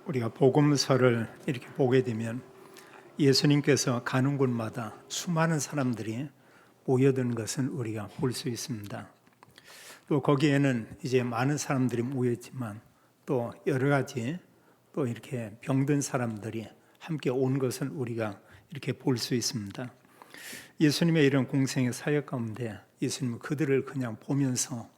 우리가 복음서를 이렇게 보게 되면 예수님께서 가는 곳마다 수많은 사람들이 모여든 것은 우리가 볼 수 있습니다. 또 거기에는 이제 많은 사람들이 모였지만 또 여러 가지 또 이렇게 병든 사람들이 함께 온 것을 우리가 이렇게 볼 수 있습니다. 예수님의 이런 공생의 사역 가운데 예수님은 그들을 그냥 보면서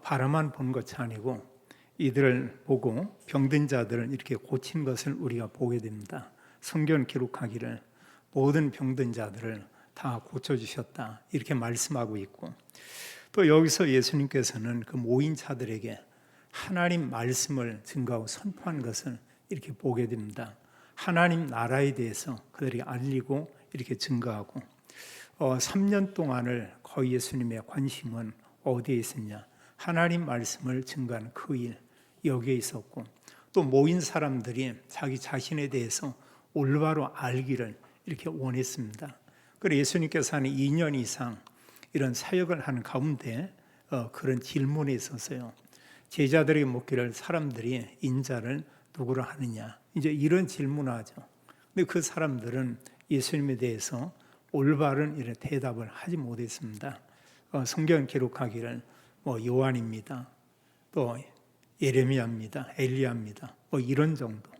바라만 본 것이 아니고 이들을 보고 병든 자들을 이렇게 고친 것을 우리가 보게 됩니다. 성경 기록하기를 모든 병든 자들을 다 고쳐주셨다 이렇게 말씀하고 있고, 또 여기서 예수님께서는 그 모인 자들에게 하나님 말씀을 증거하고 선포한 것을 이렇게 보게 됩니다. 하나님 나라에 대해서 그들이 알리고 이렇게 증거하고, 3년 동안을 거의 예수님의 관심은 어디에 있었냐? 하나님 말씀을 증거하는 그 일, 여기에 있었고, 또 모인 사람들이 자기 자신에 대해서 올바로 알기를 이렇게 원했습니다. 그래서 예수님께서 한 2년 이상 이런 사역을 하는 가운데 그런 질문에 있어서요, 제자들에게 묻기를 사람들이 인자를 누구로 하느냐, 이제 이런 질문을 하죠. 근데 그 사람들은 예수님에 대해서 올바른 이런 대답을 하지 못했습니다. 성경 기록하기를 요한입니다, 또 예레미야입니다, 엘리야입니다, 이런 정도.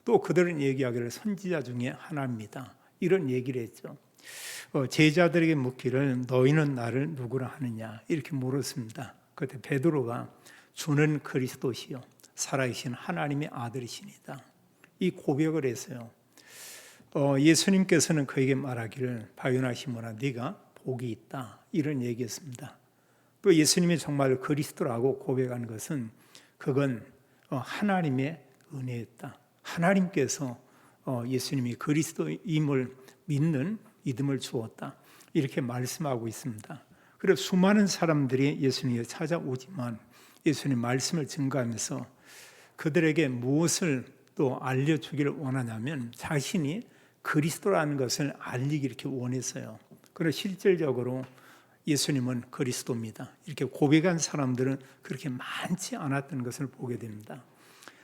또 그들은 얘기하기를 선지자 중에 하나입니다, 이런 얘기를 했죠. 제자들에게 묻기를 너희는 나를 누구라 하느냐 이렇게 물었습니다. 그때 베드로가 주는 그리스도시요 살아계신 하나님의 아들이시니다 이 고백을 했어요. 예수님께서는 그에게 말하기를 바요나 시몬아 네가 복이 있다 이런 얘기했습니다. 또 예수님이 정말 그리스도라고 고백한 것은 그건 하나님의 은혜였다. 하나님께서 예수님이 그리스도임을 믿는 믿음을 주었다 이렇게 말씀하고 있습니다. 그래서 수많은 사람들이 예수님에 찾아오지만 예수님 말씀을 증거하면서 그들에게 무엇을 또 알려주기를 원하냐면 자신이 그리스도라는 것을 알리기 이렇게 원했어요. 그래서 실질적으로 예수님은 그리스도입니다 이렇게 고백한 사람들은 그렇게 많지 않았던 것을 보게 됩니다.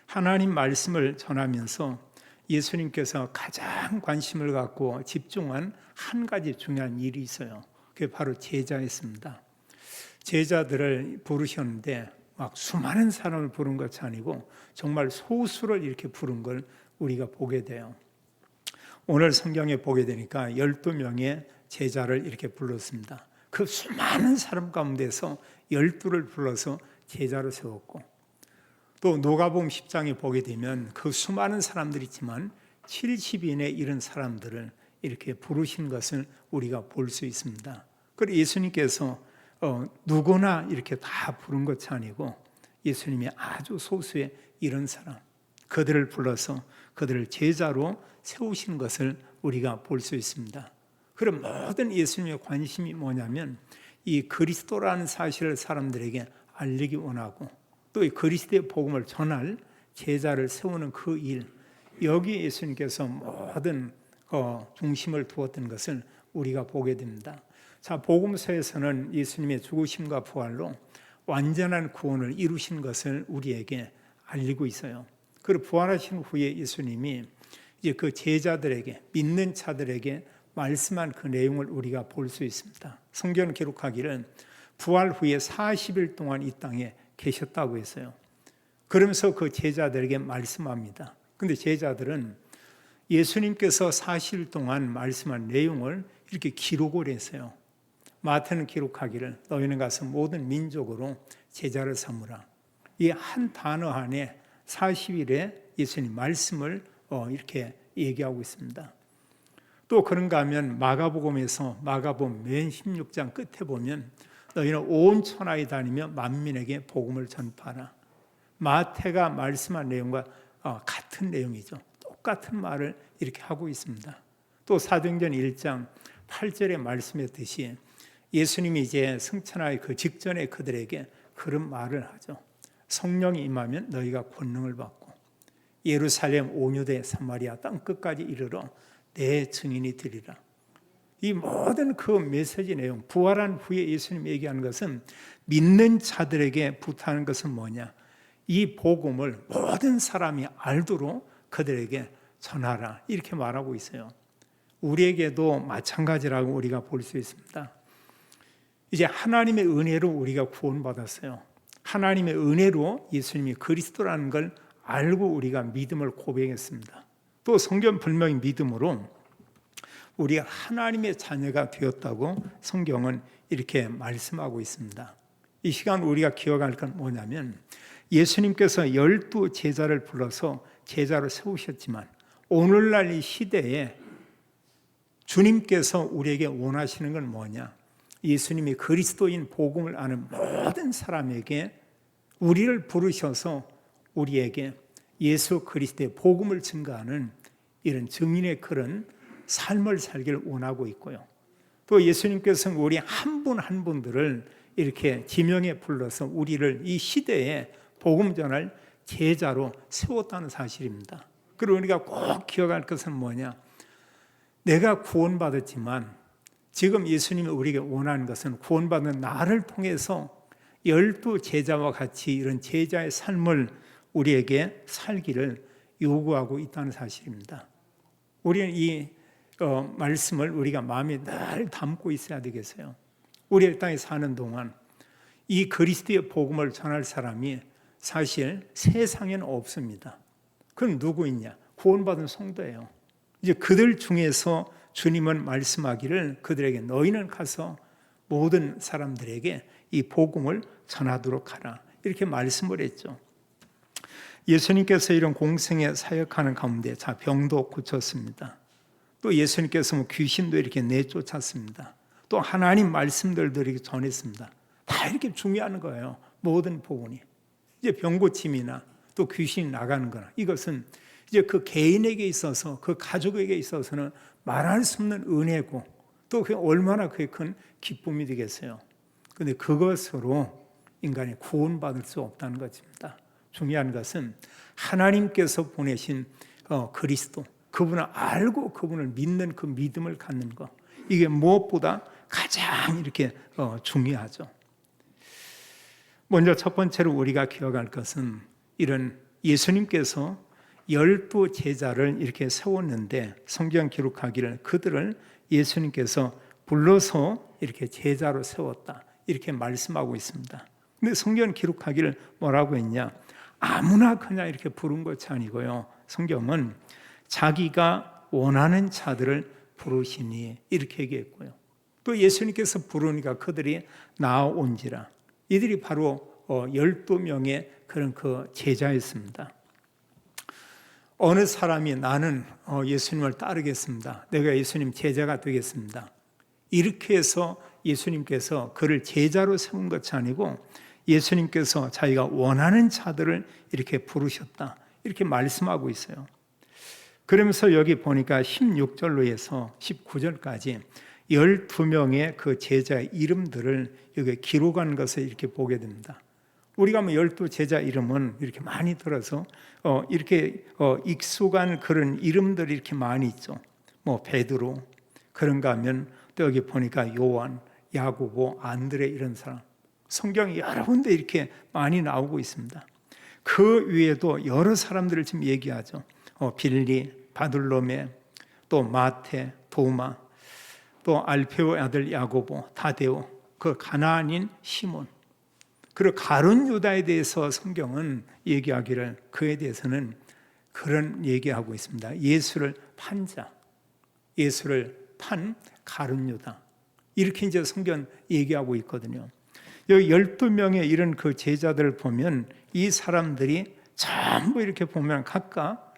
하나님 말씀을 전하면서 예수님께서 가장 관심을 갖고 집중한 한 가지 중요한 일이 있어요. 그게 바로 제자였습니다. 제자들을 부르셨는데 막 수많은 사람을 부른 것이 아니고 정말 소수를 이렇게 부른 걸 우리가 보게 돼요. 오늘 성경에 보게 되니까 12명의 제자를 이렇게 불렀습니다. 그 수많은 사람 가운데서 12를 불러서 제자로 세웠고, 또 누가복음 10장에 보게 되면 그 수많은 사람들이 있지만 70인의 이런 사람들을 이렇게 부르신 것을 우리가 볼 수 있습니다. 그리고 예수님께서 누구나 이렇게 다 부른 것이 아니고 예수님이 아주 소수의 이런 사람, 그들을 불러서 그들을 제자로 세우신 것을 우리가 볼 수 있습니다. 그럼 모든 예수님의 관심이 뭐냐면 이 그리스도라는 사실을 사람들에게 알리기 원하고, 또 이 그리스도의 복음을 전할 제자를 세우는 그 일, 여기에 예수님께서 모든 중심을 두었던 것을 우리가 보게 됩니다. 자, 복음서에서는 예수님의 죽으심과 부활로 완전한 구원을 이루신 것을 우리에게 알리고 있어요. 그리고 부활하신 후에 예수님이 이제 그 제자들에게, 믿는 자들에게 말씀한 그 내용을 우리가 볼 수 있습니다. 성경 기록하기를 부활 후에 40일 동안 이 땅에 계셨다고 했어요. 그러면서 그 제자들에게 말씀합니다. 근데 제자들은 예수님께서 40일 동안 말씀한 내용을 이렇게 기록을 했어요. 마태는 기록하기를 너희는 가서 모든 민족으로 제자를 삼으라. 이 한 단어 안에 40일에 예수님 말씀을 이렇게 얘기하고 있습니다. 또 그런가 하면 마가복음에서 마가복음 맨 16장 끝에 보면 너희는 온 천하에 다니며 만민에게 복음을 전파하라. 마태가 말씀한 내용과 같은 내용이죠. 똑같은 말을 이렇게 하고 있습니다. 또 사도행전 1장 8절에 말씀했듯이 예수님이 이제 승천하기 그 직전에 그들에게 그런 말을 하죠. 성령이 임하면 너희가 권능을 받고 예루살렘 온 유대 사마리아 땅 끝까지 이르러 내 증인이 되리라. 이 모든 그 메시지 내용, 부활한 후에 예수님이 얘기하는 것은 믿는 자들에게 부탁하는 것은 뭐냐? 이 복음을 모든 사람이 알도록 그들에게 전하라 이렇게 말하고 있어요. 우리에게도 마찬가지라고 우리가 볼 수 있습니다. 이제 하나님의 은혜로 우리가 구원받았어요. 하나님의 은혜로 예수님이 그리스도라는 걸 알고 우리가 믿음을 고백했습니다. 또 성경 분명히 믿음으로 우리가 하나님의 자녀가 되었다고 성경은 이렇게 말씀하고 있습니다. 이 시간 우리가 기억할 건 뭐냐면 예수님께서 12 제자를 불러서 제자로 세우셨지만 오늘날 이 시대에 주님께서 우리에게 원하시는 건 뭐냐? 예수님이 그리스도인 복음을 아는 모든 사람에게 우리를 부르셔서 우리에게 예수 그리스도의 복음을 증거하는 이런 증인의 그런 삶을 살기를 원하고 있고요. 또 예수님께서는 우리 한 분 한 분들을 이렇게 지명에 불러서 우리를 이 시대에 복음 전할 제자로 세웠다는 사실입니다. 그리고 우리가 꼭 기억할 것은 뭐냐? 내가 구원받았지만 지금 예수님이 우리에게 원하는 것은 구원받은 나를 통해서 12 제자와 같이 이런 제자의 삶을 우리에게 살기를 요구하고 있다는 사실입니다. 우리는 이 말씀을 우리가 마음에 늘 담고 있어야 되겠어요. 우리 땅에 사는 동안 이 그리스도의 복음을 전할 사람이 사실 세상에는 없습니다. 그건 누구 있냐? 구원받은 성도예요. 이제 그들 중에서 주님은 말씀하기를 그들에게 너희는 가서 모든 사람들에게 이 복음을 전하도록 하라 이렇게 말씀을 했죠. 예수님께서 이런 공생에 사역하는 가운데 병도 고쳤습니다. 또 예수님께서 귀신도 이렇게 내쫓았습니다. 또 하나님 말씀들도 이렇게 전했습니다. 다 이렇게 중요한 거예요. 모든 복음이. 이제 병 고침이나 또 귀신이 나가는 거나 이것은 이제 그 개인에게 있어서 그 가족에게 있어서는 말할 수 없는 은혜고 또 그게 얼마나 그게 큰 기쁨이 되겠어요. 그런데 그것으로 인간이 구원받을 수 없다는 것입니다. 중요한 것은 하나님께서 보내신 그리스도 그분을 알고 그분을 믿는 그 믿음을 갖는 것 이게 무엇보다 가장 이렇게 중요하죠. 먼저 첫 번째로 우리가 기억할 것은 이런 예수님께서 12 제자를 이렇게 세웠는데 성경 기록하기를 그들을 예수님께서 불러서 이렇게 제자로 세웠다 이렇게 말씀하고 있습니다. 근데 성경 기록하기를 뭐라고 했냐? 아무나 그냥 이렇게 부른 것이 아니고요. 성경은 자기가 원하는 자들을 부르시니 이렇게 얘기했고요. 또 예수님께서 부르니까 그들이 나아온지라. 이들이 바로 12명의 그런 그 제자였습니다. 어느 사람이 나는 예수님을 따르겠습니다. 내가 예수님 제자가 되겠습니다. 이렇게 해서 예수님께서 그를 제자로 세운 것이 아니고 예수님께서 자기가 원하는 자들을 이렇게 부르셨다. 이렇게 말씀하고 있어요. 그러면서 여기 보니까 16절로 해서 19절까지 12명의 그 제자의 이름들을 여기 기록한 것을 이렇게 보게 됩니다. 우리가 12 제자 이름은 이렇게 많이 들어서 이렇게 익숙한 그런 이름들이 이렇게 많이 있죠. 뭐 베드로 그런가 하면 또 여기 보니까 요한, 야고보, 안드레 이런 사람 성경이 여러 군데 이렇게 많이 나오고 있습니다. 그 위에도 여러 사람들을 지금 얘기하죠. 빌리, 바들로메, 또 마테, 도마, 또 알페오의 아들 야고보, 다데오, 그 가나안인 시몬, 그리고 가룟 유다에 대해서 성경은 얘기하기를 그에 대해서는 그런 얘기하고 있습니다. 예수를 판 자, 예수를 판 가룟 유다 이렇게 이제 성경 얘기하고 있거든요. 여기 12명의 이런 그 제자들을 보면 이 사람들이 전부 이렇게 보면 각각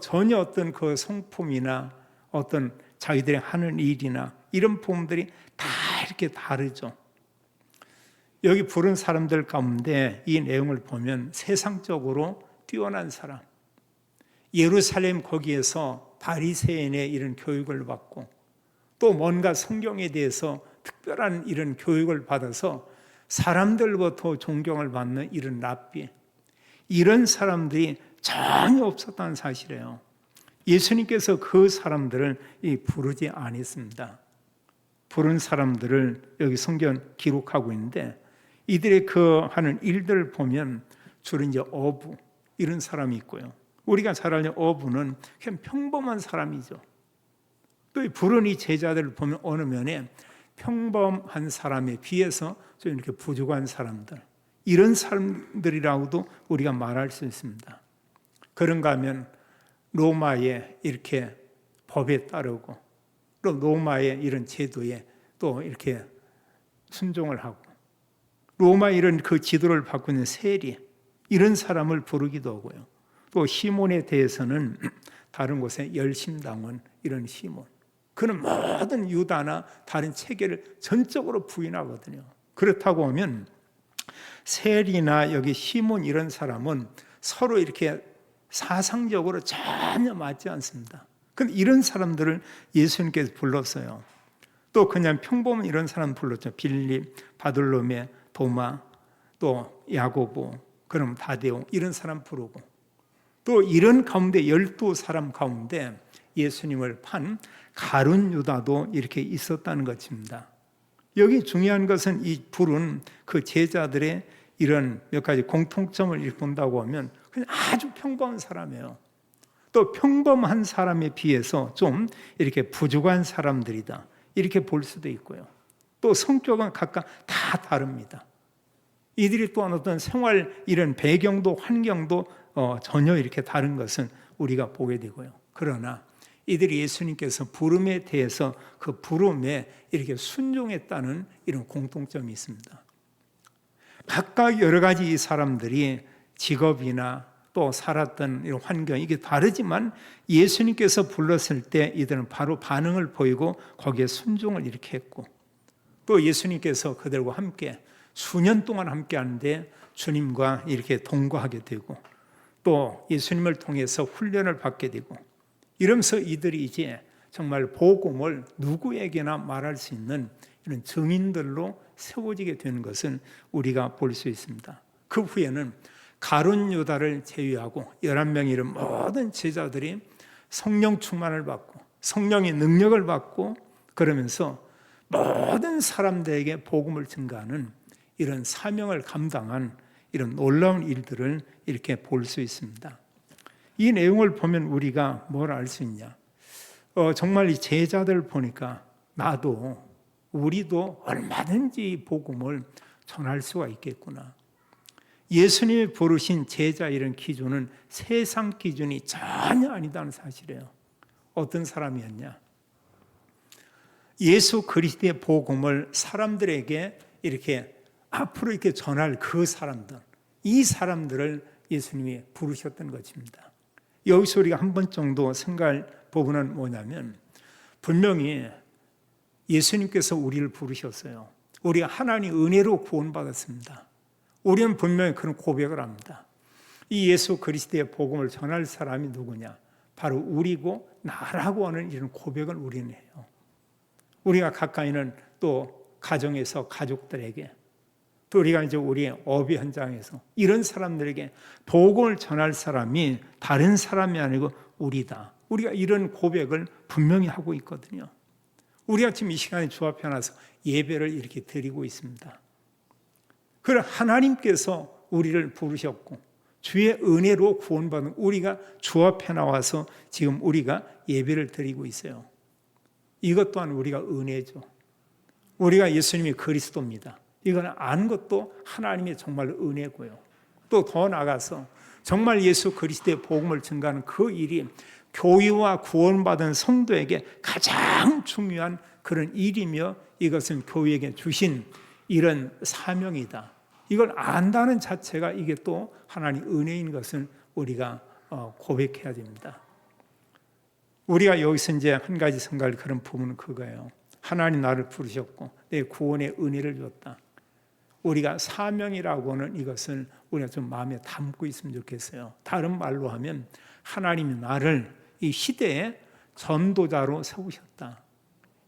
전혀 어떤 그 성품이나 어떤 자기들이 하는 일이나 이런 부분들이 다 이렇게 다르죠. 여기 부른 사람들 가운데 이 내용을 보면 세상적으로 뛰어난 사람, 예루살렘 거기에서 바리새인의 이런 교육을 받고 또 뭔가 성경에 대해서 특별한 이런 교육을 받아서 사람들부터 존경을 받는 이런 랍비, 이런 사람들이 전혀 없었다는 사실이에요. 예수님께서 그 사람들을 부르지 않았습니다. 부른 사람들을 여기 성경 기록하고 있는데 이들의 그 하는 일들을 보면 주로 이제 어부 이런 사람이 있고요. 우리가 잘 아는 어부는 그냥 평범한 사람이죠. 또 이 부른 이 제자들을 보면 어느 면에 평범한 사람에 비해서 좀 이렇게 부족한 사람들, 이런 사람들이라고도 우리가 말할 수 있습니다. 그런가 하면 로마의 이렇게 법에 따르고 또 로마의 이런 제도에 또 이렇게 순종을 하고 로마 이런 그 지도를 받고 있는 세리, 이런 사람을 부르기도 하고요. 또 시몬에 대해서는 다른 곳에 열심당원, 이런 시몬, 그는 모든 유다나 다른 체계를 전적으로 부인하거든요. 그렇다고 하면 세리나 여기 시몬 이런 사람은 서로 이렇게 사상적으로 전혀 맞지 않습니다. 근데 이런 사람들을 예수님께서 불렀어요. 또 그냥 평범한 이런 사람 불렀죠. 빌립, 바돌로메, 도마, 또 야고보, 그럼 다데오, 이런 사람 부르고, 또 이런 가운데 12사람 가운데 예수님을 판 가룟 유다도 이렇게 있었다는 것입니다. 여기 중요한 것은 이 부른 그 제자들의 이런 몇 가지 공통점을 본다고 하면 그냥 아주 평범한 사람이에요. 또 평범한 사람에 비해서 좀 이렇게 부족한 사람들이다, 이렇게 볼 수도 있고요. 또 성격은 각각 다 다릅니다. 이들이 또한 어떤 생활 이런 배경도 환경도 전혀 이렇게 다른 것은 우리가 보게 되고요. 그러나 이들이 예수님께서 부름에 대해서 그 부름에 이렇게 순종했다는 이런 공통점이 있습니다. 각각 여러 가지 이 사람들이 직업이나 또 살았던 이런 환경, 이게 다르지만 예수님께서 불렀을 때 이들은 바로 반응을 보이고 거기에 순종을 이렇게 했고, 또 예수님께서 그들과 함께 수년 동안 함께 하는데 주님과 이렇게 동거하게 되고 또 예수님을 통해서 훈련을 받게 되고, 이러면서 이들이 이제 정말 복음을 누구에게나 말할 수 있는 이런 증인들로 세워지게 되는 것은 우리가 볼 수 있습니다. 그 후에는 가룟 유다를 제외하고 11명의 이런 모든 제자들이 성령 충만을 받고 성령의 능력을 받고, 그러면서 모든 사람들에게 복음을 증가하는 이런 사명을 감당한 이런 놀라운 일들을 이렇게 볼 수 있습니다. 이 내용을 보면 우리가 뭘 알 수 있냐? 정말 이 제자들 보니까 나도, 우리도 얼마든지 복음을 전할 수가 있겠구나. 예수님이 부르신 제자 이런 기준은 세상 기준이 전혀 아니다는 사실이에요. 어떤 사람이었냐? 예수 그리스도의 복음을 사람들에게 이렇게 앞으로 이렇게 전할 그 사람들, 이 사람들을 예수님이 부르셨던 것입니다. 여기서 우리가 한 번 정도 생각할 부분은 뭐냐면, 분명히 예수님께서 우리를 부르셨어요. 우리가 하나님의 은혜로 구원받았습니다. 우리는 분명히 그런 고백을 합니다. 이 예수 그리스도의 복음을 전할 사람이 누구냐? 바로 우리고 나라고 하는 이런 고백을 우리는 해요. 우리가 가까이는 또 가정에서 가족들에게, 또 우리가 이제 우리의 업의 현장에서 이런 사람들에게 복음을 전할 사람이 다른 사람이 아니고 우리다. 우리가 이런 고백을 분명히 하고 있거든요. 우리가 지금 이 시간에 주 앞에 나서 예배를 이렇게 드리고 있습니다. 그럼 하나님께서 우리를 부르셨고 주의 은혜로 구원받은 우리가 주 앞에 나와서 지금 우리가 예배를 드리고 있어요. 이것 또한 우리가 은혜죠. 우리가 예수님이 그리스도입니다. 이거는 아는 것도 하나님의 정말 은혜고요. 또 더 나아가서 정말 예수 그리스도의 복음을 증가하는 그 일이 교회와 구원받은 성도에게 가장 중요한 그런 일이며, 이것은 교회에게 주신 이런 사명이다. 이걸 안다는 자체가 이게 또 하나님 은혜인 것을 우리가 고백해야 됩니다. 우리가 여기서 이제 한 가지 생각할 그런 부분은 그거예요. 하나님 나를 부르셨고 내 구원의 은혜를 줬다. 우리가 사명이라고 하는 이것을 우리가 좀 마음에 담고 있으면 좋겠어요. 다른 말로 하면 하나님이 나를 이 시대의 전도자로 세우셨다.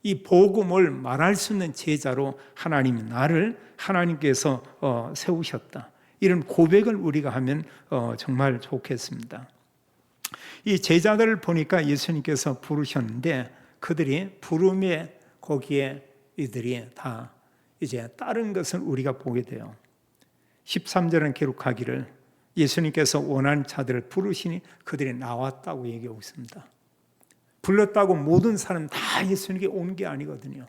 이 복음을 말할 수 있는 제자로 하나님이 나를 하나님께서 세우셨다. 이런 고백을 우리가 하면 정말 좋겠습니다. 이 제자들을 보니까 예수님께서 부르셨는데 그들이 부름에 거기에 이들이 다 이제 따른 것을 우리가 보게 돼요. 13절은 기록하기를 예수님께서 원하는 자들을 부르시니 그들이 나왔다고 얘기하고 있습니다. 불렀다고 모든 사람 다 예수님께 온 게 아니거든요.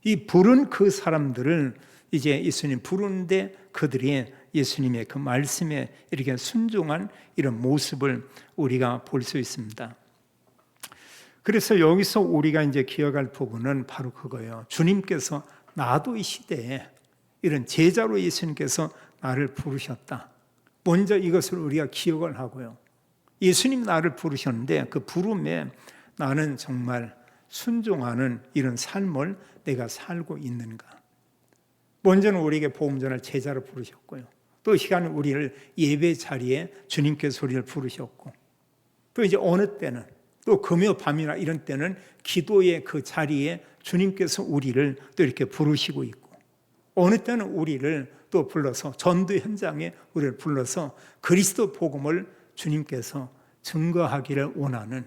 이 부른 그 사람들을 이제 예수님 부르는데 그들이 예수님의 그 말씀에 이렇게 순종한 이런 모습을 우리가 볼 수 있습니다. 그래서 여기서 우리가 이제 기억할 부분은 바로 그거예요. 주님께서 나도 이 시대에 이런 제자로 예수님께서 나를 부르셨다. 먼저 이것을 우리가 기억을 하고요. 예수님 나를 부르셨는데 그 부름에 나는 정말 순종하는 이런 삶을 내가 살고 있는가. 먼저는 우리에게 복음 전할 제자로 부르셨고요. 또 이 시간 우리를 예배 자리에 주님께서 우리를 부르셨고, 또 이제 어느 때는 또 금요 밤이나 이런 때는 기도의 그 자리에 주님께서 우리를 또 이렇게 부르시고 있고, 어느 때는 우리를 또 불러서 전도 현장에 우리를 불러서 그리스도 복음을 주님께서 증거하기를 원하는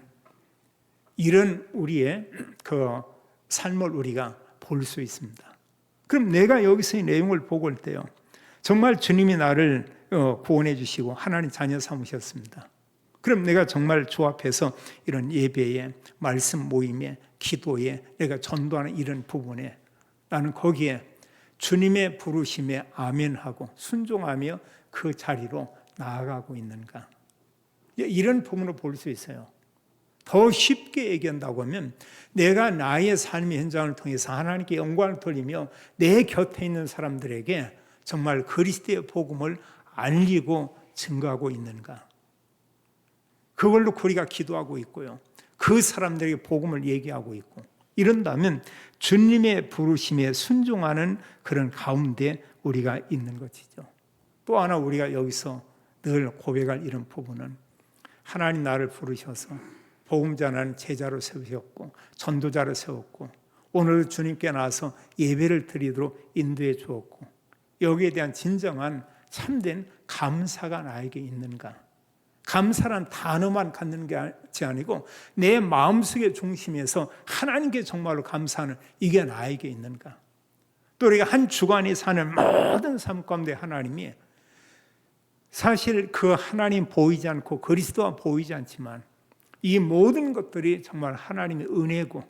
이런 우리의 그 삶을 우리가 볼 수 있습니다. 그럼 내가 여기서 이 내용을 보고 올 때요, 정말 주님이 나를 구원해 주시고 하나님 자녀 삼으셨습니다. 그럼 내가 정말 주 앞에서 이런 예배에, 말씀 모임에, 기도에, 내가 전도하는 이런 부분에 나는 거기에 주님의 부르심에 아멘하고 순종하며 그 자리로 나아가고 있는가. 이런 부분으로 볼 수 있어요. 더 쉽게 얘기한다고 하면 내가 나의 삶의 현장을 통해서 하나님께 영광을 돌리며 내 곁에 있는 사람들에게 정말 그리스도의 복음을 알리고 증거하고 있는가. 그걸로 우리가 기도하고 있고요. 그 사람들에게 복음을 얘기하고 있고, 이런다면 주님의 부르심에 순종하는 그런 가운데 우리가 있는 것이죠. 또 하나 우리가 여기서 늘 고백할 이런 부분은 하나님 나를 부르셔서 복음 전하는 제자로 세우셨고 전도자로 세웠고 오늘 주님께 나와서 예배를 드리도록 인도해 주었고, 여기에 대한 진정한 참된 감사가 나에게 있는가. 감사란 단어만 갖는 게 아니고 내 마음속의 중심에서 하나님께 정말로 감사하는 이게 나에게 있는가. 또 우리가 한 주간이 사는 모든 삶 가운데 하나님이 사실 그 하나님 보이지 않고 그리스도와 보이지 않지만 이 모든 것들이 정말 하나님의 은혜고,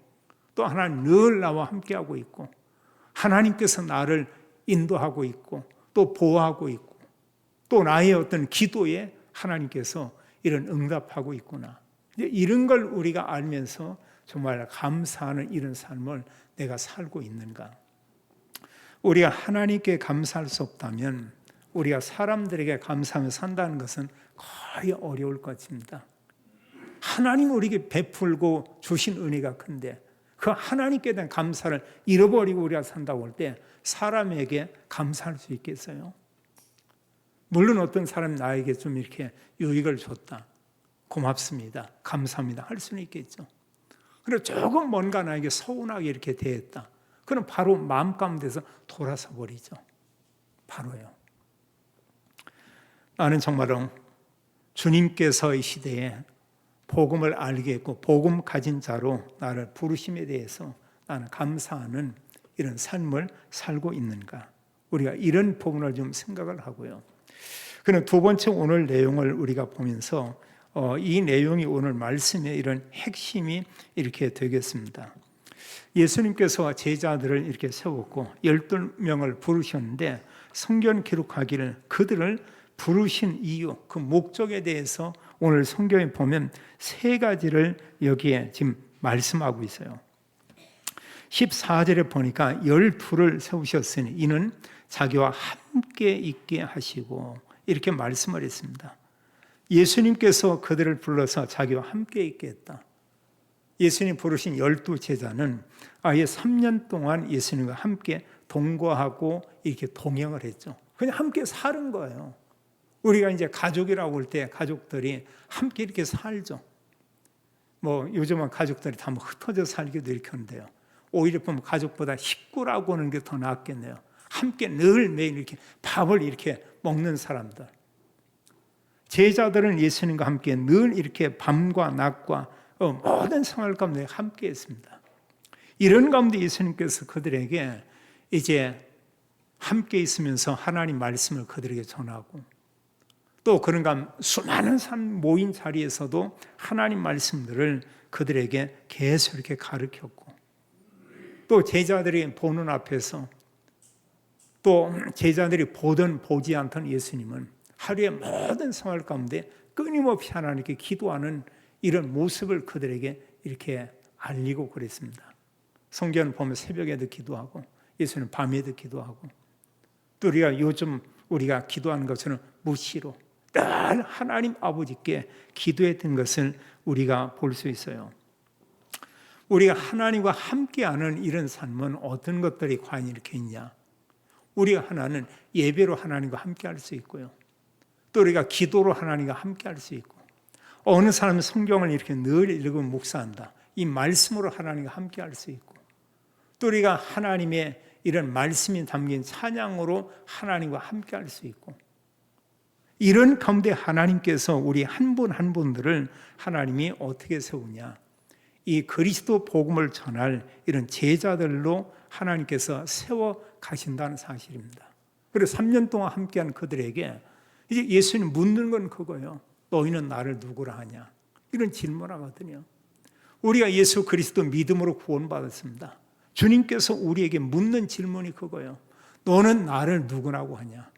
또 하나님 늘 나와 함께하고 있고 하나님께서 나를 인도하고 있고 또 보호하고 있고 또 나의 어떤 기도에 하나님께서 이런 응답하고 있구나. 이런 걸 우리가 알면서 정말 감사하는 이런 삶을 내가 살고 있는가. 우리가 하나님께 감사할 수 없다면 우리가 사람들에게 감사하며 산다는 것은 거의 어려울 것 같습니다. 하나님 우리에게 베풀고 주신 은혜가 큰데 그 하나님께 대한 감사를 잃어버리고 우리가 산다고 할 때 사람에게 감사할 수 있겠어요? 물론 어떤 사람이 나에게 좀 이렇게 유익을 줬다, 고맙습니다, 감사합니다 할 수는 있겠죠. 그리고 조금 뭔가 나에게 서운하게 이렇게 대했다, 그럼 바로 마음 가운데서 돌아서 버리죠. 바로요. 나는 정말로 주님께서 이 시대에 복음을 알게 했고 복음 가진 자로 나를 부르심에 대해서 나는 감사하는 이런 삶을 살고 있는가. 우리가 이런 부분을 좀 생각을 하고요. 그럼 두 번째 오늘 내용을 우리가 보면서 이 내용이 오늘 말씀의 이런 핵심이 이렇게 되겠습니다. 예수님께서 제자들을 이렇게 세웠고 12명을 부르셨는데 성경 기록하기를 그들을 부르신 이유, 그 목적에 대해서 오늘 성경에 보면 세 가지를 여기에 지금 말씀하고 있어요. 14절에 보니까 12를 세우셨으니 이는 자기와 함께 있게 하시고 이렇게 말씀을 했습니다. 예수님께서 그들을 불러서 자기와 함께 있게 했다. 예수님 부르신 12제자는 아예 3년 동안 예수님과 함께 동거하고 이렇게 동행을 했죠. 그냥 함께 사는 거예요. 우리가 이제 가족이라고 할 때 가족들이 함께 이렇게 살죠. 요즘은 가족들이 다 흩어져 살기도 이렇게 하는데요. 오히려 보면 가족보다 식구라고 하는 게 더 낫겠네요. 함께 늘 매일 이렇게 밥을 이렇게 먹는 사람들. 제자들은 예수님과 함께 늘 이렇게 밤과 낮과 모든 생활 가운데 함께 했습니다. 이런 가운데 예수님께서 그들에게 이제 함께 있으면서 하나님 말씀을 그들에게 전하고 또 그런가 수많은 사람 모인 자리에서도 하나님 말씀들을 그들에게 계속 이렇게 가르쳤고, 또 제자들이 보는 앞에서, 또 제자들이 보든 보지 않던 예수님은 하루의 모든 생활 가운데 끊임없이 하나님께 기도하는 이런 모습을 그들에게 이렇게 알리고 그랬습니다. 성경을 보면 새벽에도 기도하고 예수는 밤에도 기도하고, 또 우리가 요즘 우리가 기도하는 것처럼 무시로 늘 하나님 아버지께 기도했던 것을 우리가 볼 수 있어요. 우리가 하나님과 함께하는 이런 삶은 어떤 것들이 과연 이렇게 있냐? 우리가 하나는 예배로 하나님과 함께할 수 있고요, 또 우리가 기도로 하나님과 함께할 수 있고, 어느 사람은 성경을 이렇게 늘 읽으면 묵상한다, 이 말씀으로 하나님과 함께할 수 있고, 또 우리가 하나님의 이런 말씀이 담긴 찬양으로 하나님과 함께할 수 있고, 이런 가운데 하나님께서 우리 한 분 한 분들을 하나님이 어떻게 세우냐? 이 그리스도 복음을 전할 이런 제자들로 하나님께서 세워 가신다는 사실입니다. 그래서 3년 동안 함께한 그들에게 이제 예수님 묻는 건 그거예요. 너희는 나를 누구라 하냐? 이런 질문하거든요. 우리가 예수 그리스도 믿음으로 구원받았습니다. 주님께서 우리에게 묻는 질문이 그거예요. 너는 나를 누구라고 하냐?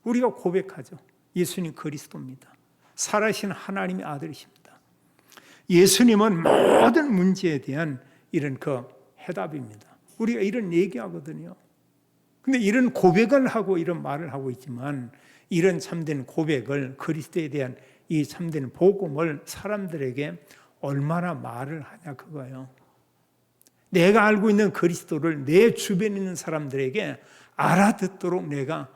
우리가 고백하죠. 예수님 그리스도입니다. 살아계신 하나님의 아들이십니다. 예수님은 모든 문제에 대한 이런 그 해답입니다. 우리가 이런 얘기하거든요. 근데 이런 고백을 하고 이런 말을 하고 있지만, 이런 참된 고백을, 그리스도에 대한 이 참된 복음을 사람들에게 얼마나 말을 하냐 그거예요. 내가 알고 있는 그리스도를 내 주변에 있는 사람들에게 알아듣도록 내가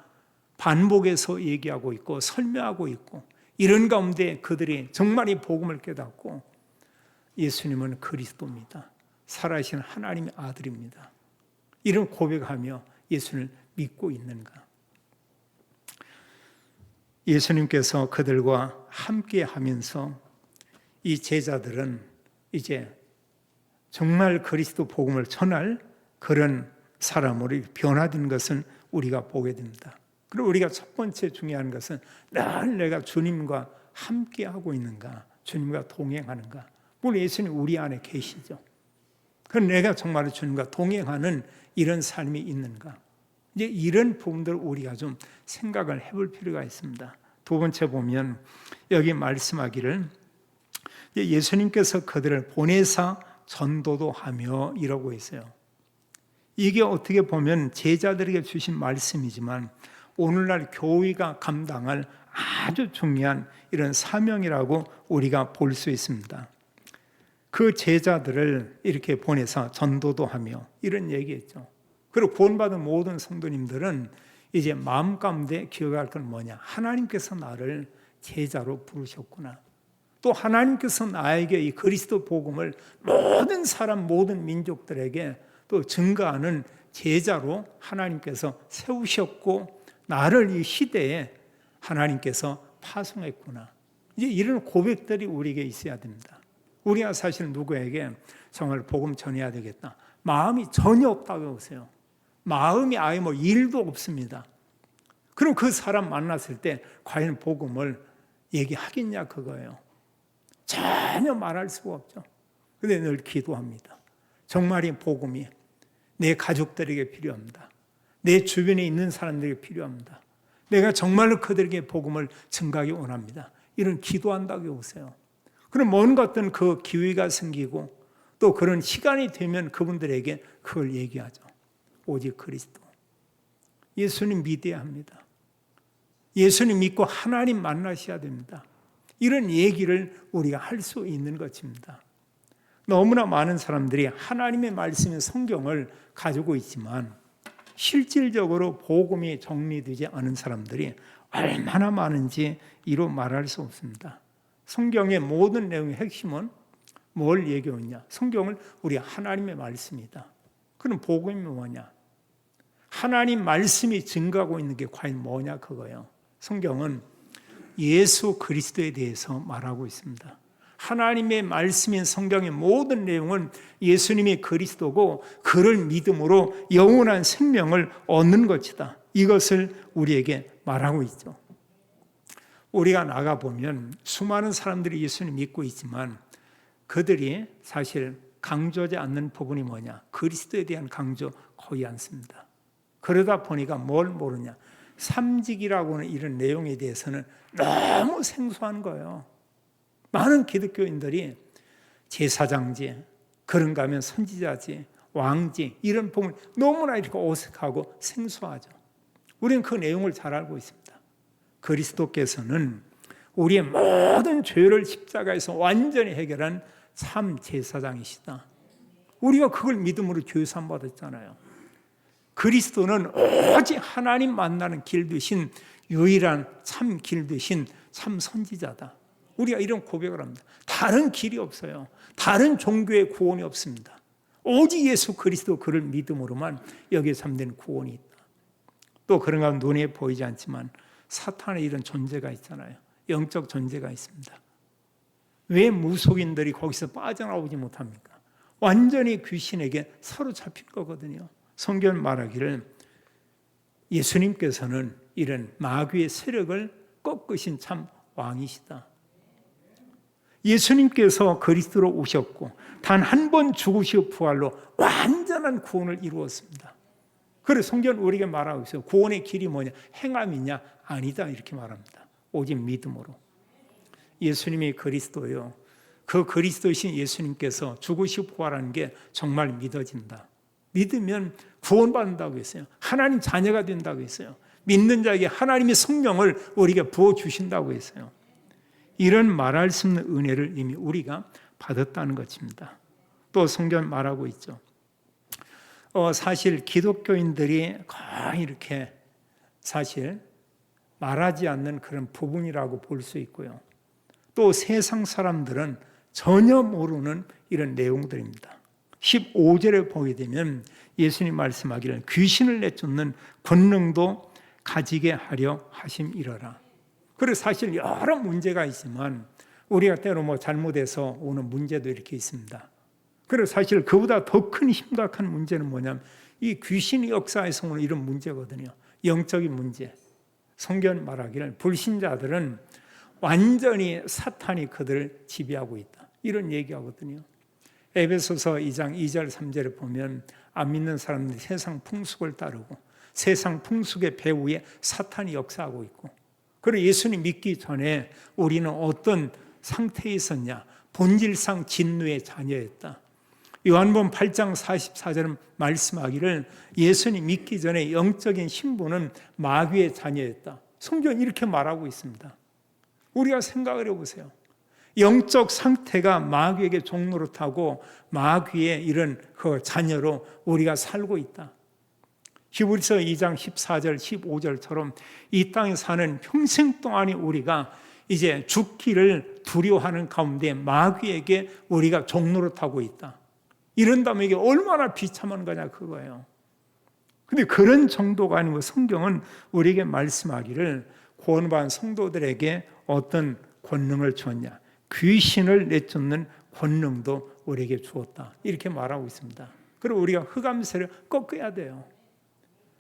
반복해서 얘기하고 있고 설명하고 있고, 이런 가운데 그들이 정말 이 복음을 깨닫고 예수님은 그리스도입니다. 살아계신 하나님의 아들입니다. 이런 고백하며 예수를 믿고 있는가? 예수님께서 그들과 함께 하면서 이 제자들은 이제 정말 그리스도 복음을 전할 그런 사람으로 변화된 것을 우리가 보게 됩니다. 그리고 우리가 첫 번째 중요한 것은 늘 내가 주님과 함께 하고 있는가, 주님과 동행하는가. 물론 예수님 우리 안에 계시죠. 그럼 내가 정말 주님과 동행하는 이런 삶이 있는가? 이제 이런 부분들을 우리가 좀 생각을 해볼 필요가 있습니다. 두 번째 보면 여기 말씀하기를 예수님께서 그들을 보내사 전도도 하며 이러고 있어요. 이게 어떻게 보면 제자들에게 주신 말씀이지만 오늘날 교회가 감당할 아주 중요한 이런 사명이라고 우리가 볼 수 있습니다. 그 제자들을 이렇게 보내서 전도도 하며 이런 얘기했죠. 그리고 구원받은 모든 성도님들은 이제 마음 가운데 기억할 건 뭐냐? 하나님께서 나를 제자로 부르셨구나. 또 하나님께서 나에게 이 그리스도 복음을 모든 사람, 모든 민족들에게 또 증거하는 제자로 하나님께서 세우셨고, 나를 이 시대에 하나님께서 파송했구나. 이제 이런 고백들이 우리에게 있어야 됩니다. 우리가 사실 누구에게 정말 복음 전해야 되겠다, 마음이 전혀 없다고 보세요. 마음이 아예 뭐 일도 없습니다. 그럼 그 사람 만났을 때 과연 복음을 얘기하겠냐 그거예요. 전혀 말할 수가 없죠. 그런데 늘 기도합니다. 정말 이 복음이 내 가족들에게 필요합니다. 내 주변에 있는 사람들에게 필요합니다. 내가 정말로 그들에게 복음을 증가하기 원합니다. 이런 기도한다고 보세요. 그럼 뭔가 어떤 그 기회가 생기고 또 그런 시간이 되면 그분들에게 그걸 얘기하죠. 오직 그리스도. 예수님 믿어야 합니다. 예수님 믿고 하나님 만나셔야 됩니다. 이런 얘기를 우리가 할 수 있는 것입니다. 너무나 많은 사람들이 하나님의 말씀인 성경을 가지고 있지만 실질적으로 복음이 정리되지 않은 사람들이 얼마나 많은지 이로 말할 수 없습니다. 성경의 모든 내용의 핵심은 뭘 얘기하느냐? 성경을 우리 하나님의 말씀이다. 그럼 복음이 뭐냐? 하나님 말씀이 증거하고 있는 게 과연 뭐냐 그거예요. 성경은 예수 그리스도에 대해서 말하고 있습니다. 하나님의 말씀인 성경의 모든 내용은 예수님이 그리스도고 그를 믿음으로 영원한 생명을 얻는 것이다. 이것을 우리에게 말하고 있죠. 우리가 나가보면 수많은 사람들이 예수님 믿고 있지만 그들이 사실 강조하지 않는 부분이 뭐냐? 그리스도에 대한 강조 거의 않습니다. 그러다 보니까 뭘 모르냐? 삼직이라고 하는 이런 내용에 대해서는 너무 생소한 거예요. 많은 기독교인들이 제사장제, 그런가 하면 선지자제, 왕제 이런 부분 너무나 이렇게 어색하고 생소하죠. 우리는 그 내용을 잘 알고 있습니다. 그리스도께서는 우리의 모든 죄를 십자가에서 완전히 해결한 참 제사장이시다. 우리가 그걸 믿음으로 죄사함 받았잖아요. 그리스도는 오직 하나님 만나는 길 되신 유일한 참 길 되신 참 선지자다. 우리가 이런 고백을 합니다. 다른 길이 없어요. 다른 종교의 구원이 없습니다. 오직 예수 그리스도 그를 믿음으로만 여기에 참된 구원이 있다. 또 그런가 눈에 보이지 않지만 사탄의 이런 존재가 있잖아요. 영적 존재가 있습니다. 왜 무속인들이 거기서 빠져나오지 못합니까? 완전히 귀신에게 사로잡힌 거거든요. 성경 말하기를 예수님께서는 이런 마귀의 세력을 꺾으신 참 왕이시다. 예수님께서 그리스도로 오셨고 단 한 번 죽으시고 부활로 완전한 구원을 이루었습니다. 그래서 성경은 우리에게 말하고 있어요. 구원의 길이 뭐냐? 행함이냐? 아니다 이렇게 말합니다. 오직 믿음으로. 예수님이 그리스도예요. 그 그리스도이신 예수님께서 죽으시고 부활하는 게 정말 믿어진다. 믿으면 구원받는다고 했어요. 하나님 자녀가 된다고 했어요. 믿는 자에게 하나님의 성령을 우리가 부어주신다고 했어요. 이런 말할 수 없는 은혜를 이미 우리가 받았다는 것입니다. 또 성경 말하고 있죠. 사실 기독교인들이 거의 이렇게 사실 말하지 않는 그런 부분이라고 볼 수 있고요. 또 세상 사람들은 전혀 모르는 이런 내용들입니다. 15절에 보게 되면 예수님 말씀하기를 귀신을 내쫓는 권능도 가지게 하려 하심이러라. 그래서 사실 여러 문제가 있지만 우리가 때로 잘못해서 오는 문제도 이렇게 있습니다. 그래서 사실 그보다 더 큰 심각한 문제는 뭐냐면 이 귀신의 역사에서 오는 이런 문제거든요. 영적인 문제. 성경 말하기를 불신자들은 완전히 사탄이 그들을 지배하고 있다. 이런 얘기하거든요. 에베소서 2장 2절 3절에 보면 안 믿는 사람들이 세상 풍속을 따르고 세상 풍속의 배후에 사탄이 역사하고 있고, 그리고 예수님 믿기 전에 우리는 어떤 상태에 있었냐? 본질상 진노의 자녀였다. 요한복음 8장 44절은 말씀하기를 예수님 믿기 전에 영적인 신분은 마귀의 자녀였다. 성경은 이렇게 말하고 있습니다. 우리가 생각을 해보세요. 영적 상태가 마귀에게 종노릇하고 마귀의 이런 그 자녀로 우리가 살고 있다. 히브리서 2장 14절 15절처럼 이 땅에 사는 평생 동안에 우리가 이제 죽기를 두려워하는 가운데 마귀에게 우리가 종노릇하고 있다. 이런다면 이게 얼마나 비참한 거냐 그거예요. 근데 그런 정도가 아니고 성경은 우리에게 말씀하기를 구원받은 성도들에게 어떤 권능을 주었냐? 귀신을 내쫓는 권능도 우리에게 주었다. 이렇게 말하고 있습니다. 그리고 우리가 흑암세를 꺾어야 돼요.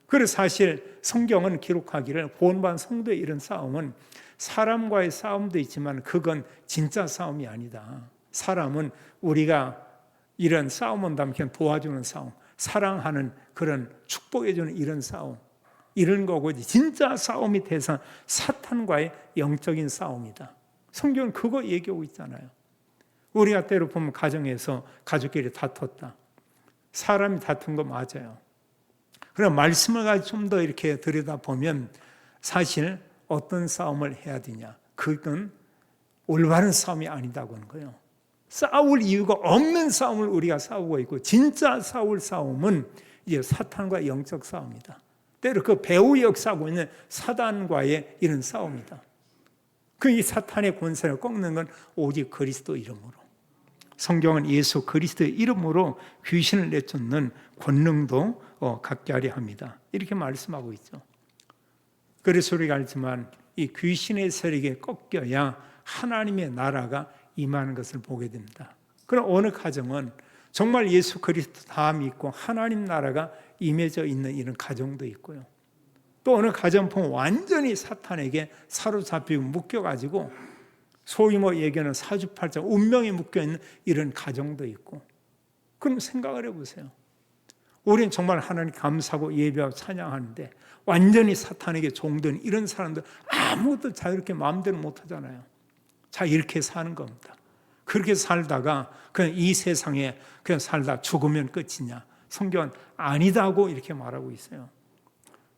그래서 사실 성경은 기록하기를 구원받은 성도의 이런 싸움은 사람과의 싸움도 있지만 그건 진짜 싸움이 아니다. 사람은 우리가 이런 싸움 온다면 그냥 도와주는 싸움, 사랑하는 그런 축복해주는 이런 싸움, 이런 거고 진짜 싸움이 돼서 사탄과의 영적인 싸움이다. 성경은 그거 얘기하고 있잖아요. 우리가 때로 보면 가정에서 가족끼리 다퉜다. 사람이 다툰 거 맞아요. 그럼 말씀을 가지고 좀 더 이렇게 들여다보면 사실 어떤 싸움을 해야 되냐. 그건 올바른 싸움이 아니다고 하는 거예요. 싸울 이유가 없는 싸움을 우리가 싸우고 있고 진짜 싸울 싸움은 이제 사탄과 영적 싸움이다. 때로 그 배후 역사하고 있는 사단과의 이런 싸움이다. 그 이 사탄의 권세를 꺾는 건 오직 그리스도 이름으로. 성경은 예수 그리스도의 이름으로 귀신을 내쫓는 권능도 갖게 하려 합니다. 이렇게 말씀하고 있죠. 그래서 우리가 알지만 이 귀신의 세력에 꺾여야 하나님의 나라가 임하는 것을 보게 됩니다. 그럼 어느 가정은 정말 예수 그리스도 다 믿고 하나님 나라가 임해져 있는 이런 가정도 있고요. 또 어느 가정폭은 완전히 사탄에게 사로잡히고 묶여가지고 소위 얘기하는 사주팔자 운명에 묶여있는 이런 가정도 있고. 그럼 생각을 해보세요. 우리는 정말 하나님 감사하고 예배하고 찬양하는데 완전히 사탄에게 종된 이런 사람들 아무것도 자유롭게 마음대로 못하잖아요. 자, 이렇게 사는 겁니다. 그렇게 살다가 그냥 이 세상에 그냥 살다 죽으면 끝이냐? 성경은 아니다고 이렇게 말하고 있어요.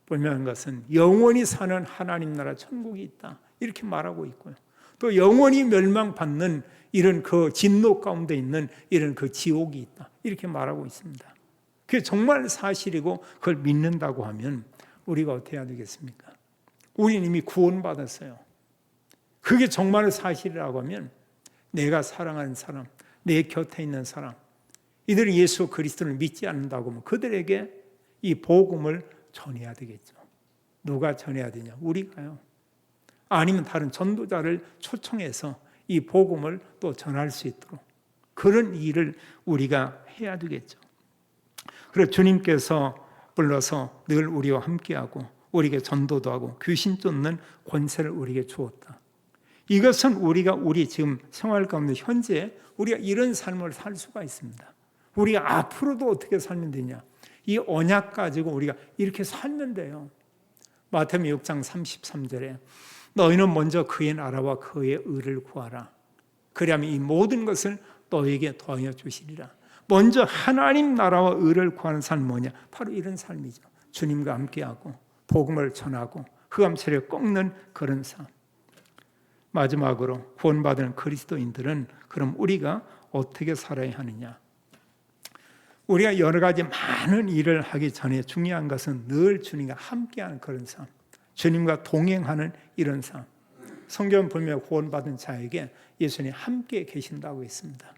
분명한 것은 영원히 사는 하나님 나라 천국이 있다 이렇게 말하고 있고요. 또 영원히 멸망받는 이런 그 진노 가운데 있는 이런 그 지옥이 있다 이렇게 말하고 있습니다. 그게 정말 사실이고 그걸 믿는다고 하면 우리가 어떻게 해야 되겠습니까? 우리는 이미 구원받았어요. 그게 정말 사실이라고 하면 내가 사랑하는 사람, 내 곁에 있는 사람, 이들이 예수 그리스도를 믿지 않는다고 하면 그들에게 이 복음을 전해야 되겠죠. 누가 전해야 되냐? 우리가요. 아니면 다른 전도자를 초청해서 이 복음을 또 전할 수 있도록 그런 일을 우리가 해야 되겠죠. 그래서 주님께서 불러서 늘 우리와 함께하고 우리에게 전도도 하고 귀신 쫓는 권세를 우리에게 주었다. 이것은 우리 지금 생활 가운데 현재 우리가 이런 삶을 살 수가 있습니다. 우리가 앞으로도 어떻게 살면 되냐? 이 언약 가지고 우리가 이렇게 살면 돼요. 마태복음 6장 33절에 너희는 먼저 그의 나라와 그의 의를 구하라. 그리하면 이 모든 것을 너희에게 더하여 주시리라. 먼저 하나님 나라와 의를 구하는 삶은 뭐냐? 바로 이런 삶이죠. 주님과 함께하고 복음을 전하고 흑암세력을 꺾는 그런 삶. 마지막으로 구원받은 그리스도인들은 그럼 우리가 어떻게 살아야 하느냐? 우리가 여러 가지 많은 일을 하기 전에 중요한 것은 늘 주님과 함께하는 그런 삶, 주님과 동행하는 이런 삶. 성경 보면 구원받은 자에게 예수님이 함께 계신다고 했습니다.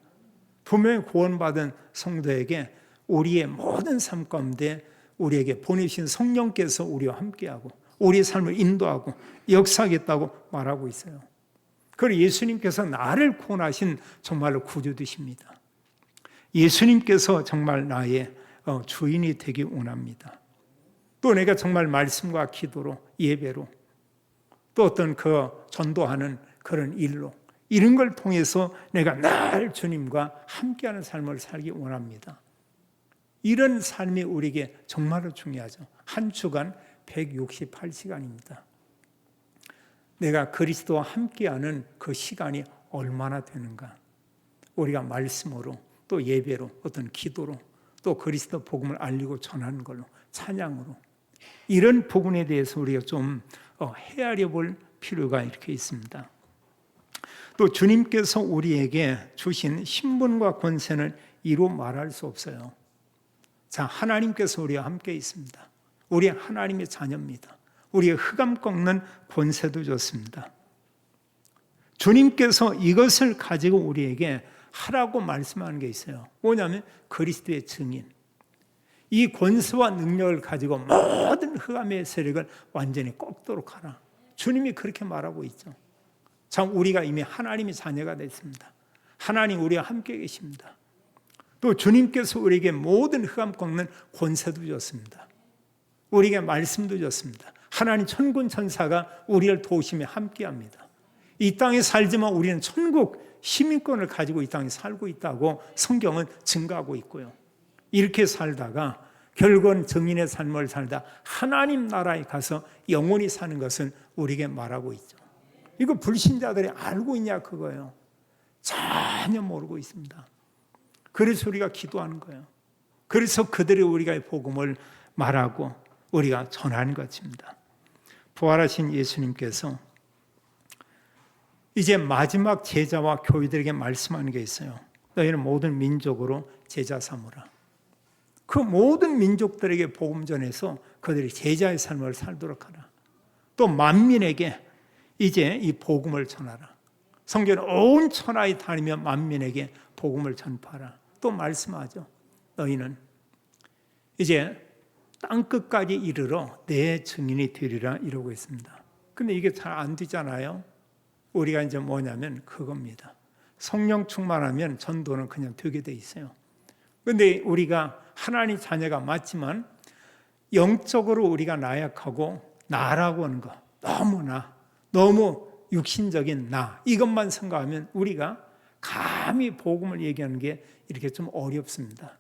분명히 구원받은 성도에게 우리의 모든 삶 가운데 우리에게 보내신 성령께서 우리와 함께하고 우리의 삶을 인도하고 역사하겠다고 말하고 있어요. 그리고 예수님께서 나를 구원하신 정말로 구주되십니다. 예수님께서 정말 나의 주인이 되기 원합니다. 또 내가 정말 말씀과 기도로 예배로 또 어떤 그 전도하는 그런 일로 이런 걸 통해서 내가 늘 주님과 함께하는 삶을 살기 원합니다. 이런 삶이 우리에게 정말로 중요하죠. 한 주간 168시간입니다. 내가 그리스도와 함께하는 그 시간이 얼마나 되는가? 우리가 말씀으로 또 예배로 어떤 기도로 또 그리스도 복음을 알리고 전하는 걸로 찬양으로 이런 부분에 대해서 우리가 좀 헤아려 볼 필요가 이렇게 있습니다. 또 주님께서 우리에게 주신 신분과 권세는 이루 말할 수 없어요. 자, 하나님께서 우리와 함께 있습니다. 우리 하나님의 자녀입니다. 우리의 흑암 꺾는 권세도 줬습니다. 주님께서 이것을 가지고 우리에게 하라고 말씀하는 게 있어요. 뭐냐면 그리스도의 증인. 이 권세와 능력을 가지고 모든 흑암의 세력을 완전히 꺾도록 하라. 주님이 그렇게 말하고 있죠. 참 우리가 이미 하나님의 자녀가 됐습니다. 하나님 우리와 함께 계십니다. 또 주님께서 우리에게 모든 흑암 꺾는 권세도 줬습니다. 우리에게 말씀도 줬습니다. 하나님 천군 천사가 우리를 도우시며 함께합니다. 이 땅에 살지만 우리는 천국 시민권을 가지고 이 땅에 살고 있다고 성경은 증거하고 있고요. 이렇게 살다가 결국은 증인의 삶을 살다 하나님 나라에 가서 영원히 사는 것은 우리에게 말하고 있죠. 이거 불신자들이 알고 있냐 그거예요. 전혀 모르고 있습니다. 그래서 우리가 기도하는 거예요. 그래서 그들이 우리가 복음을 말하고 우리가 전하는 것입니다. 부활하신 예수님께서 이제 마지막 제자와 교회들에게 말씀하는 게 있어요. 너희는 모든 민족으로 제자 삼으라. 그 모든 민족들에게 복음 전해서 그들이 제자의 삶을 살도록 하라. 또 만민에게 이제 이 복음을 전하라. 성경은 온 천하에 다니며 만민에게 복음을 전파하라. 또 말씀하죠. 너희는 이제 땅끝까지 이르러 내 증인이 되리라 이러고 있습니다. 근데 이게 잘 안 되잖아요. 우리가 이제 뭐냐면 그겁니다. 성령 충만하면 전도는 그냥 되게 돼 있어요. 근데 우리가 하나님 자녀가 맞지만 영적으로 우리가 나약하고 나라고 하는 거, 너무 육신적인 나, 이것만 생각하면 우리가 감히 복음을 얘기하는 게 이렇게 좀 어렵습니다.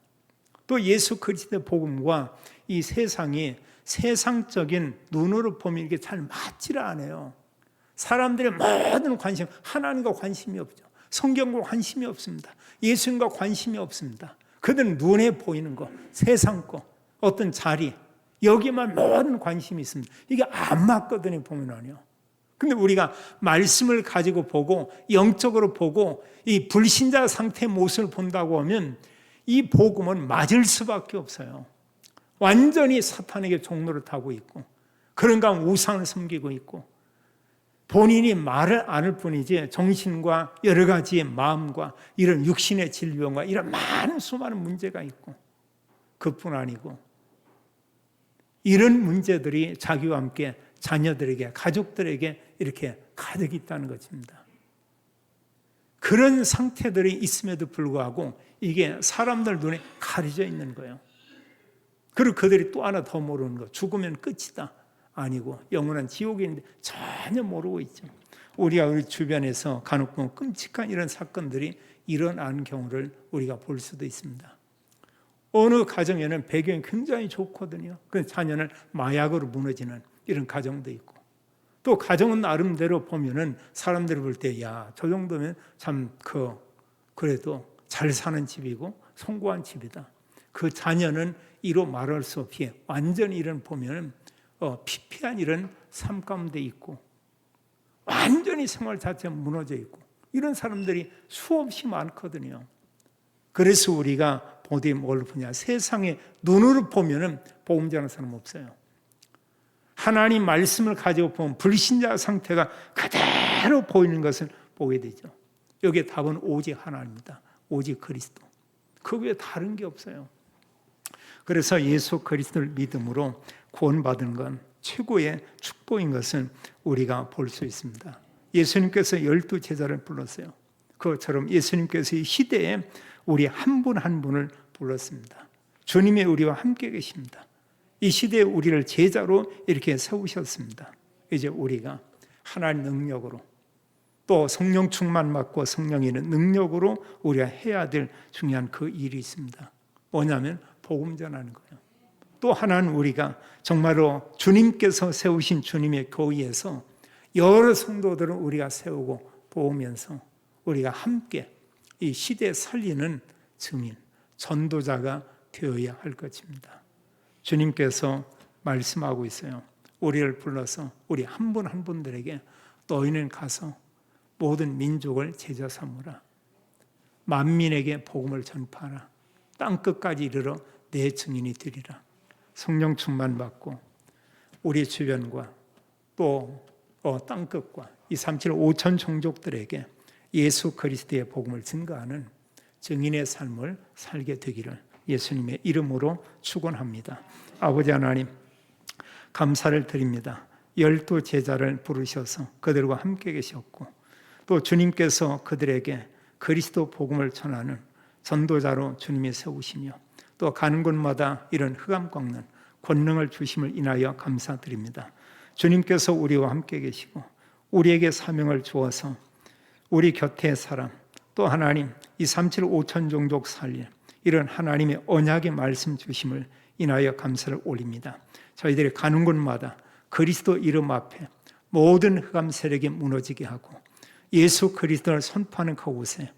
또 예수 그리스도의 복음과 이 세상이 세상적인 눈으로 보면 이게 잘 맞지를 않아요. 사람들의 모든 관심, 하나님과 관심이 없죠. 성경과 관심이 없습니다. 예수님과 관심이 없습니다. 그들은 눈에 보이는 거, 세상 거, 어떤 자리, 여기만 모든 관심이 있습니다. 이게 안 맞거든요, 보면은요. 근데 우리가 말씀을 가지고 보고 영적으로 보고 이 불신자 상태의 모습을 본다고 하면 이 복음은 맞을 수밖에 없어요. 완전히 사탄에게 종로를 타고 있고 그런가 우상을 섬기고 있고 본인이 말을 안 할 뿐이지 정신과 여러 가지의 마음과 이런 육신의 질병과 이런 많은 수많은 문제가 있고 그뿐 아니고 이런 문제들이 자기와 함께 자녀들에게 가족들에게 이렇게 가득 있다는 것입니다. 그런 상태들이 있음에도 불구하고 이게 사람들 눈에 가려져 있는 거예요. 그리고 그들이 또 하나 더 모르는 거, 죽으면 끝이다. 아니고 영원한 지옥인데 전혀 모르고 있죠. 우리가 우리 주변에서 간혹 보면 끔찍한 이런 사건들이 일어나는 경우를 우리가 볼 수도 있습니다. 어느 가정에는 배경이 굉장히 좋거든요. 그 자녀는 마약으로 무너지는 이런 가정도 있고 또 가정은 나름대로 보면은 사람들이 볼 때 야, 저 정도면 참 그래도 잘 사는 집이고 성공한 집이다. 그 자녀는 이로 말할 수 없이 완전히 이런 보면은 피폐한 이런 삶 가운데 있고 완전히 생활 자체가 무너져 있고 이런 사람들이 수없이 많거든요. 그래서 우리가 보되 뭘 보냐, 세상의 눈으로 보면은 복음 전하는 사람 없어요. 하나님 말씀을 가지고 보면 불신자 상태가 그대로 보이는 것을 보게 되죠. 여기에 답은 오직 하나님입니다. 오직 그리스도. 그 외에 다른 게 없어요. 그래서 예수 그리스도를 믿음으로 구원받은 건 최고의 축복인 것을 우리가 볼 수 있습니다. 예수님께서 12 제자를 불렀어요. 그것처럼 예수님께서 이 시대에 우리 한 분 한 분을 불렀습니다. 주님이 우리와 함께 계십니다. 이 시대에 우리를 제자로 이렇게 세우셨습니다. 이제 우리가 하나님 능력으로 또 성령 충만 받고 성령이 있는 능력으로 우리가 해야 될 중요한 그 일이 있습니다. 뭐냐면 복음 전하는 거예요. 또 하나는 우리가 정말로 주님께서 세우신 주님의 교회에서 여러 성도들을 우리가 세우고 보면서 우리가 함께 이 시대에 살리는 증인, 전도자가 되어야 할 것입니다. 주님께서 말씀하고 있어요. 우리를 불러서 우리 한 분 한 분들에게 너희는 가서 모든 민족을 제자 삼으라. 만민에게 복음을 전파하라. 땅끝까지 이르러 내 증인이 되리라. 성령 충만 받고 우리 주변과 또 땅끝과 이 37 5천 종족들에게 예수 그리스도의 복음을 증거하는 증인의 삶을 살게 되기를 예수님의 이름으로 축원합니다. 아버지 하나님, 감사를 드립니다. 12 제자를 부르셔서 그들과 함께 계셨고 또 주님께서 그들에게 그리스도 복음을 전하는 전도자로 주님이 세우시며 또 가는 곳마다 이런 흑암 꺾는 권능을 주심을 인하여 감사드립니다. 주님께서 우리와 함께 계시고 우리에게 사명을 주어서 우리 곁에 사람 또 하나님 이 37 5천 종족 살릴 이런 하나님의 언약의 말씀 주심을 인하여 감사를 올립니다. 저희들이 가는 곳마다 그리스도 이름 앞에 모든 흑암 세력이 무너지게 하고 예수 그리스도를 선포하는 그곳에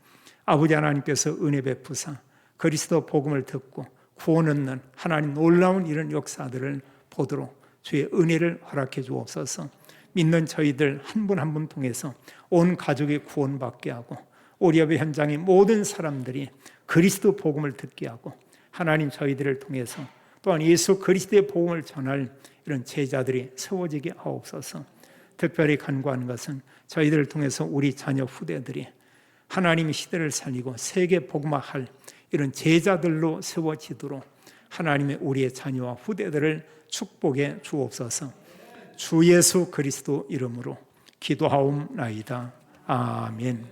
아버지 하나님께서 은혜 베푸사 그리스도 복음을 듣고 구원 얻는 하나님 놀라운 이런 역사들을 보도록 주의 은혜를 허락해 주옵소서. 믿는 저희들 한 분 한 분 통해서 온 가족이 구원받게 하고 우리 예배 현장의 모든 사람들이 그리스도 복음을 듣게 하고 하나님 저희들을 통해서 또한 예수 그리스도의 복음을 전할 이런 제자들이 세워지게 하옵소서. 특별히 간구하는 것은 저희들을 통해서 우리 자녀 후대들이 하나님의 시대를 살리고 세계 복음화할 이런 제자들로 세워지도록 하나님의 우리의 자녀와 후대들을 축복해 주옵소서. 주 예수 그리스도 이름으로 기도하옵나이다. 아멘.